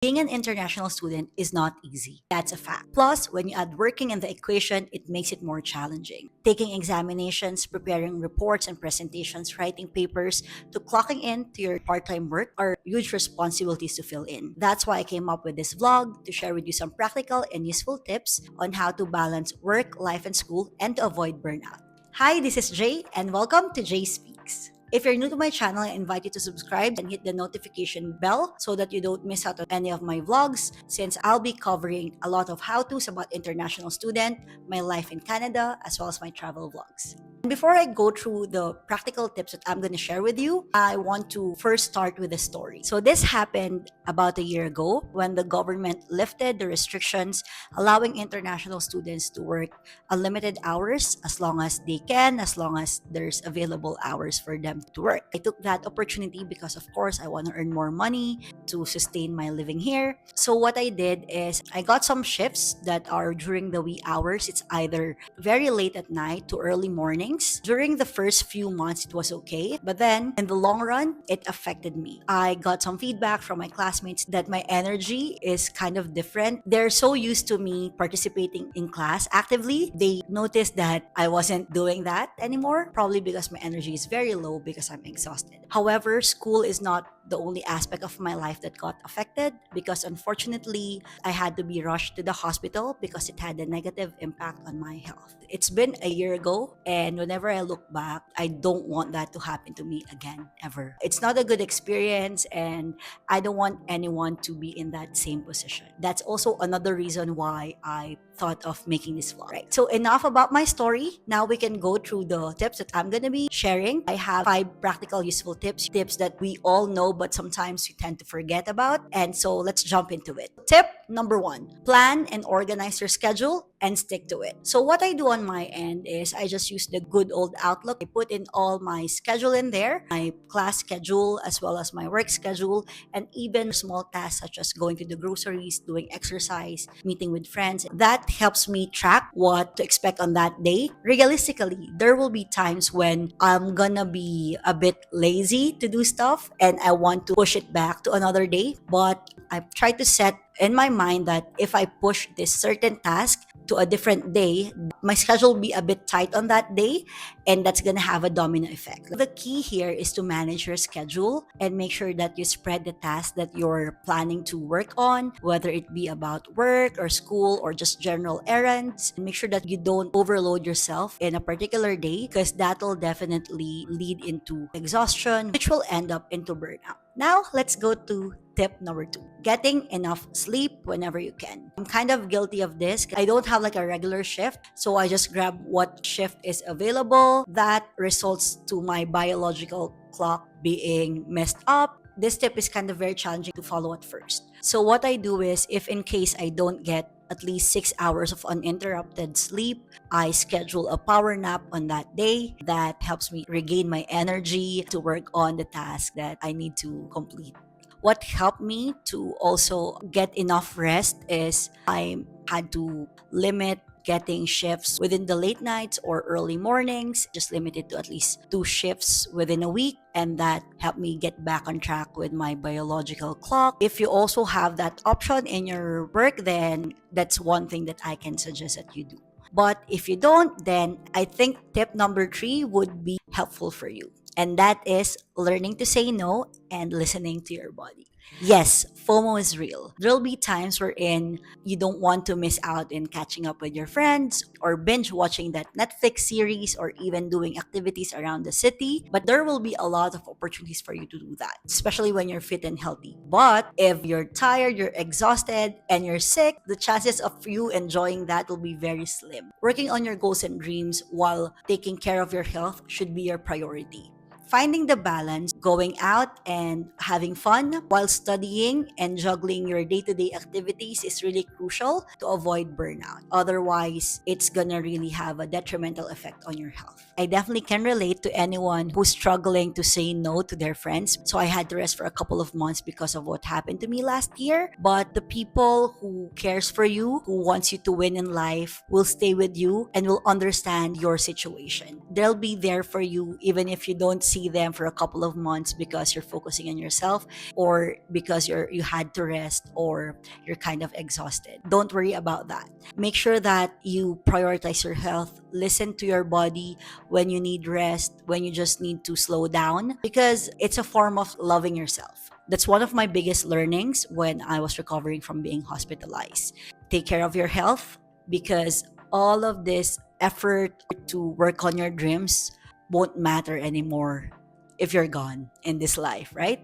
Being an international student is not easy. That's a fact. Plus, when you add working in the equation, it makes it more challenging. Taking examinations, preparing reports and presentations, writing papers, to clocking in to your part-time work are huge responsibilities to fill in. That's why I came up with this vlog to share with you some practical and useful tips on how to balance work, life, and school and to avoid burnout. Hi, this is Jay, and welcome to Jay Speaks. If you're new to my channel, I invite you to subscribe and hit the notification bell so that you don't miss out on any of my vlogs, since I'll be covering a lot of how-tos about international student, my life in Canada, as well as my travel vlogs. Before I go through the practical tips that I'm going to share with you, I want to first start with a story. So this happened about a year ago when the government lifted the restrictions allowing international students to work unlimited hours as long as they can, as long as there's available hours for them to work. I took that opportunity because, of course, I want to earn more money to sustain my living here. So what I did is I got some shifts that are during the wee hours. It's either very late at night to early morning. During the first few months, it was okay, but then in the long run, it affected me. I got some feedback from my classmates that my energy is kind of different. They're so used to me participating in class actively. They noticed that I wasn't doing that anymore, probably because my energy is very low because I'm exhausted. However, school is not the only aspect of my life that got affected, because unfortunately, I had to be rushed to the hospital because it had a negative impact on my health. It's been a year ago, and whenever I look back, I don't want that to happen to me again, ever. It's not a good experience, and I don't want anyone to be in that same position. That's also another reason why I thought of making this vlog. Right. So enough about my story. Now we can go through the tips that I'm gonna be sharing. I have 5 practical, useful tips that we all know, but sometimes we tend to forget about. And so let's jump into it. Tip number 1: plan and organize your schedule and stick to it. So what I do on my end is I just use the good old Outlook. I put in all my schedule in there, my class schedule as well as my work schedule, and even small tasks such as going to the groceries, doing exercise, meeting with friends. That helps me track what to expect on that day. Realistically, there will be times when I'm gonna be a bit lazy to do stuff and I want to push it back to another day, but I try to set in my mind that if I push this certain task to a different day, my schedule will be a bit tight on that day, and that's gonna have a domino effect. The key here is to manage your schedule and make sure that you spread the tasks that you're planning to work on, whether it be about work or school or just general errands. And make sure that you don't overload yourself in a particular day, because that'll definitely lead into exhaustion, which will end up into burnout. Now, let's go to tip number 2: getting enough sleep whenever you can. I'm kind of guilty of this. I don't have like a regular shift, so I just grab what shift is available. That results to my biological clock being messed up. This tip is kind of very challenging to follow at first. So what I do is, if in case I don't get at least 6 hours of uninterrupted sleep, I schedule a power nap on that day. That helps me regain my energy to work on the task that I need to complete. What helped me to also get enough rest is I had to limit getting shifts within the late nights or early mornings, just limited to at least 2 shifts within a week. And that helped me get back on track with my biological clock. If you also have that option in your work, then that's one thing that I can suggest that you do. But if you don't, then I think tip number 3 would be helpful for you. And that is learning to say no and listening to your body. Yes, FOMO is real. There'll be times wherein you don't want to miss out in catching up with your friends or binge watching that Netflix series or even doing activities around the city. But there will be a lot of opportunities for you to do that, especially when you're fit and healthy. But if you're tired, you're exhausted, and you're sick, the chances of you enjoying that will be very slim. Working on your goals and dreams while taking care of your health should be your priority. Finding the balance, going out and having fun while studying and juggling your day-to-day activities is really crucial to avoid burnout. Otherwise, it's gonna really have a detrimental effect on your health. I definitely can relate to anyone who's struggling to say no to their friends. So I had to rest for a couple of months because of what happened to me last year. But the people who cares for you, who wants you to win in life, will stay with you and will understand your situation. They'll be there for you even if you don't see them for a couple of months months because you're focusing on yourself, or because you had to rest, or you're kind of exhausted. Don't worry about that. Make sure that you prioritize your health. Listen to your body when you need rest, when you just need to slow down, because it's a form of loving yourself. That's one of my biggest learnings when I was recovering from being hospitalized. Take care of your health, because all of this effort to work on your dreams won't matter anymore if you're gone in this life, right?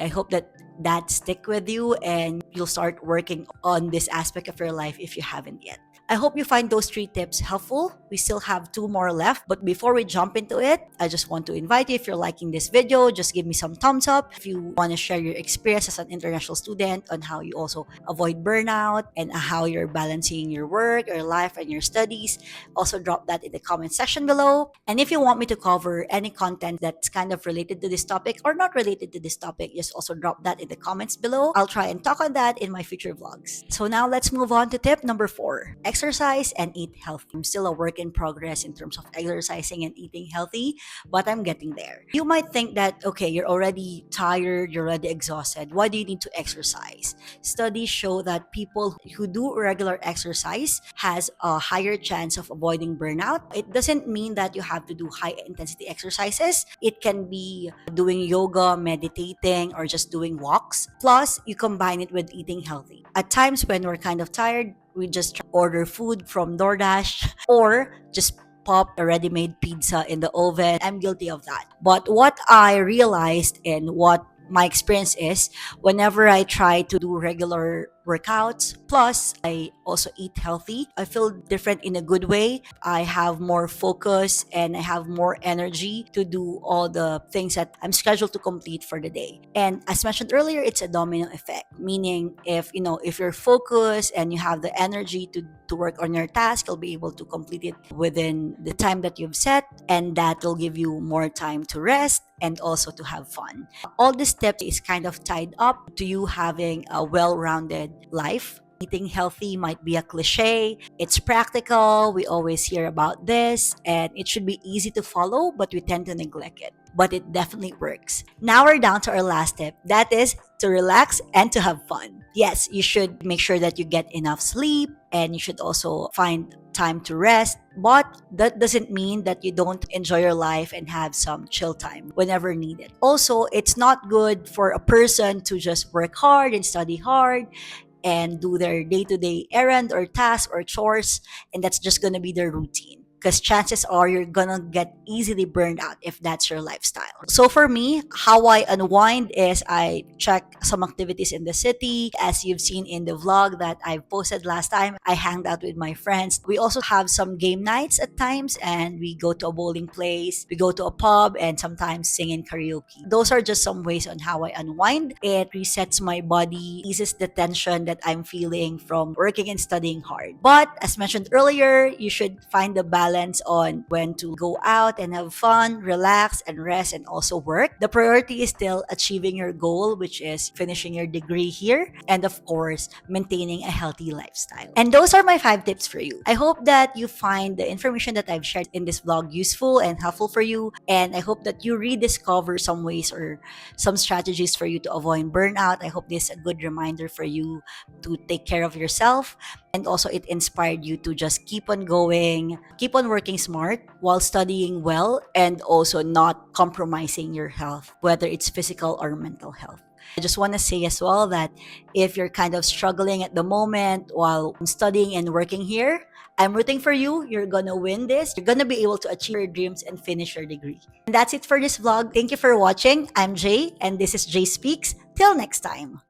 I hope that stick with you and you'll start working on this aspect of your life if you haven't yet. I hope you find those 3 tips helpful. We still have 2 more left, but before we jump into it, I just want to invite you, if you're liking this video, just give me some thumbs up. If you want to share your experience as an international student on how you also avoid burnout and how you're balancing your work, your life, and your studies, also drop that in the comment section below. And if you want me to cover any content that's kind of related to this topic or not related to this topic, just also drop that in the comments below. I'll try and talk on that in my future vlogs. So now let's move on to tip number 4. Exercise and eat healthy. I'm still a work in progress in terms of exercising and eating healthy, but I'm getting there. You might think that, okay, you're already tired, you're already exhausted. Why do you need to exercise? Studies show that people who do regular exercise has a higher chance of avoiding burnout. It doesn't mean that you have to do high intensity exercises. It can be doing yoga, meditating, or just doing walks. Plus, you combine it with eating healthy. At times when we're kind of tired, we just order food from DoorDash or just pop a ready-made pizza in the oven. I'm guilty of that. But what I realized and what my experience is, whenever I try to do regular workouts, plus I also eat healthy, I feel different in a good way. I have more focus and I have more energy to do all the things that I'm scheduled to complete for the day. And as mentioned earlier, it's a domino effect, meaning if you're focused and you have the energy to work on your task, you'll be able to complete it within the time that you've set, and that will give you more time to rest and also to have fun. All these steps is kind of tied up to you having a well-rounded life. Eating healthy might be a cliche. It's practical. We always hear about this, and it should be easy to follow, but we tend to neglect it. But it definitely works. Now we're down to our last tip. That is to relax and to have fun. Yes, you should make sure that you get enough sleep, and you should also find time to rest. But that doesn't mean that you don't enjoy your life and have some chill time whenever needed. Also, it's not good for a person to just work hard and study hard and do their day-to-day errand or task or chores, and that's just gonna be their routine, because chances are you're gonna get easily burned out if that's your lifestyle. So for me, how I unwind is I check some activities in the city. As you've seen in the vlog that I posted last time, I hanged out with my friends. We also have some game nights at times, and we go to a bowling place, we go to a pub, and sometimes sing in karaoke. Those are just some ways on how I unwind. It resets my body, eases the tension that I'm feeling from working and studying hard. But as mentioned earlier, you should find the balance on when to go out and have fun, relax, and rest, and also work. The priority is still achieving your goal, which is finishing your degree here, and of course, maintaining a healthy lifestyle. And those are my 5 tips for you. I hope that you find the information that I've shared in this vlog useful and helpful for you, and I hope that you rediscover some ways or some strategies for you to avoid burnout. I hope this is a good reminder for you to take care of yourself, and also it inspired you to just keep on going, keep on working smart while studying well, and also not compromising your health, whether it's physical or mental health. I just want to say as well that if you're kind of struggling at the moment while studying and working here, I'm rooting for you. You're gonna win this. You're gonna be able to achieve your dreams and finish your degree. And that's it for this vlog. Thank you for watching. I'm Jay, and this is Jay Speaks. Till next time.